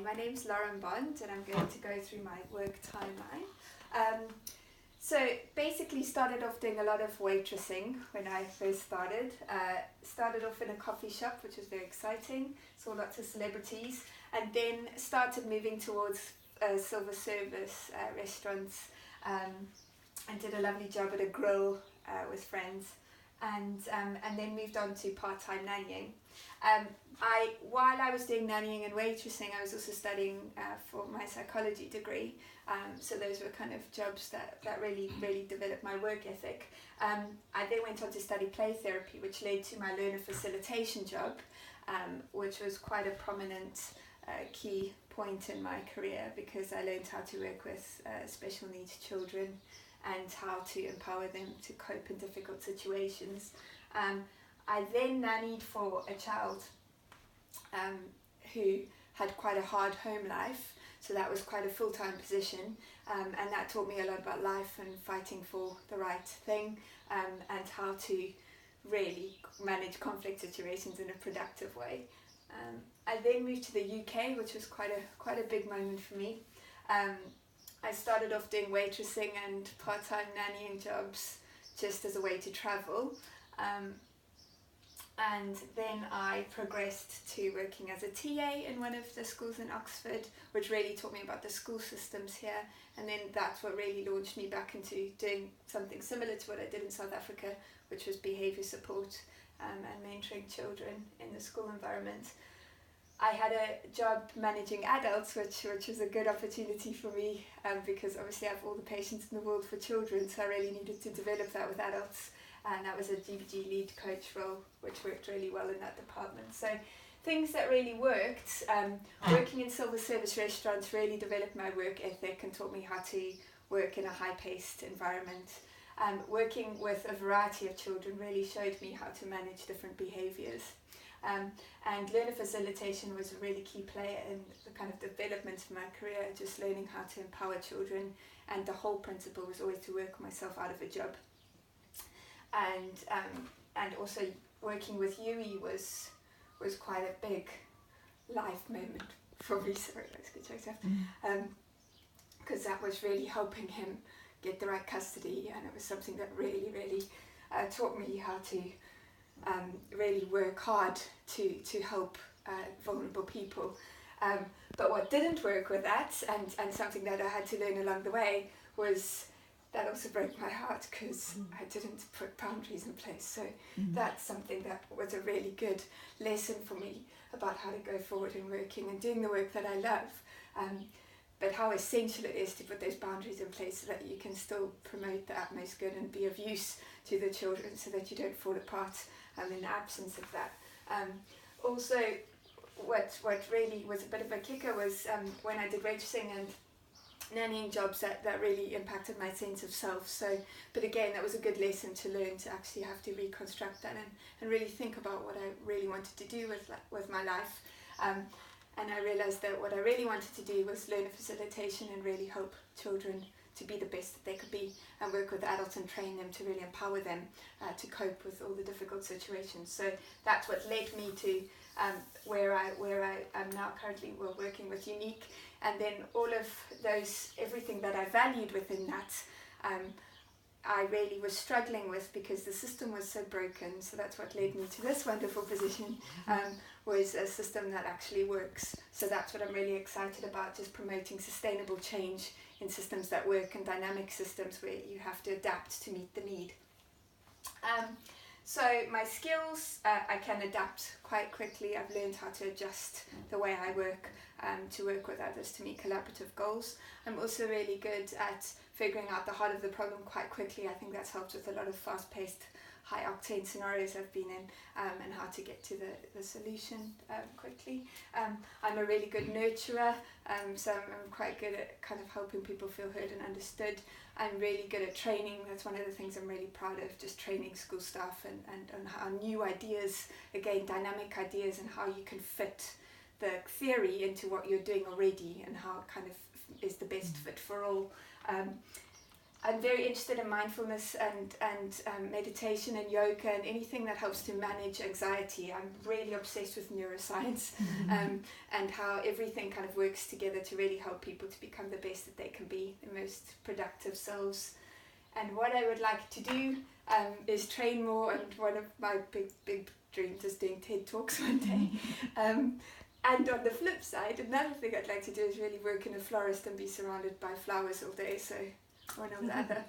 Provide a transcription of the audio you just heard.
my name's Lauren Bond and I'm going to go through my work timeline. So basically started off doing a lot of waitressing when I first started. Started off in a coffee shop, which was very exciting, saw lots of celebrities, and then started moving towards silver service restaurants, and did a lovely job at a grill with friends, and then moved on to part-time nannying. While I was doing nannying and waitressing, I was also studying for my psychology degree. So those were kind of jobs that really developed my work ethic. I then went on to study play therapy, which led to my learner facilitation job, which was quite a prominent key point in my career, because I learned how to work with special needs children and how to empower them to cope in difficult situations. I then nannied for a child who had quite a hard home life, so that was quite a full-time position, and that taught me a lot about life and fighting for the right thing, and how to really manage conflict situations in a productive way. I then moved to the UK, which was quite a big moment for me. I started off doing waitressing and part-time nannying jobs just as a way to travel. And then I progressed to working as a TA in one of the schools in Oxford, which really taught me about the school systems here. And then that's what really launched me back into doing something similar to what I did in South Africa, which was behaviour support and mentoring children in the school environment. I had a job managing adults, which was a good opportunity for me, because obviously I have all the patience in the world for children, so I really needed to develop that with adults. And that was a GBG lead coach role, which worked really well in that department. So things that really worked, working in silver service restaurants really developed my work ethic and taught me how to work in a high-paced environment. Working with a variety of children really showed me how to manage different behaviours. And learner facilitation was a really key player in the kind of development of my career, just learning how to empower children, and the whole principle was always to work myself out of a job. And also working with Yui was quite a big life moment for me. Sorry, let's get choked up. Because that was really helping him get the right custody, and it was something that really taught me how to really work hard to help vulnerable people. But what didn't work with that, and something that I had to learn along the way, was that also broke my heart, because I didn't put boundaries in place. So that's something that was a really good lesson for me about how to go forward in working and doing the work that I love. But how essential it is to put those boundaries in place so that you can still promote the utmost good and be of use to the children, so that you don't fall apart in the absence of that. Also, what really was a bit of a kicker was when I did waitressing and nannying jobs that really impacted my sense of self. So, but again, that was a good lesson to learn, to actually have to reconstruct that and really think about what I really wanted to do with my life. And I realised that what I really wanted to do was learner facilitation and really help children to be the best that they could be, and work with adults and train them to really empower them to cope with all the difficult situations. So that's what led me to where I am now currently working with Unique. And then all of those, everything that I valued within that, I really was struggling with, because the system was so broken. So that's what led me to this wonderful position, was a system that actually works. So that's what I'm really excited about, just promoting sustainable change in systems that work, and dynamic systems where you have to adapt to meet the need. So my skills, I can adapt quite quickly. I've learned how to adjust the way I work to work with others to meet collaborative goals. I'm also really good at figuring out the heart of the problem quite quickly. I think that's helped with a lot of fast-paced, high-octane scenarios I've been in, and how to get to the solution quickly. I'm a really good nurturer, so I'm quite good at kind of helping people feel heard and understood. I'm really good at training. That's one of the things I'm really proud of, just training school staff and how new ideas, again, dynamic ideas, and how you can fit the theory into what you're doing already, and how it kind of is the best fit for all. I'm very interested in mindfulness and meditation and yoga and anything that helps to manage anxiety. I'm really obsessed with neuroscience and how everything kind of works together to really help people to become the best that they can be, the most productive selves. And what I would like to do is train more, and one of my big dreams is doing TED Talks one day. And on the flip side, another thing I'd like to do is really work in a florist and be surrounded by flowers all day. So one or the other.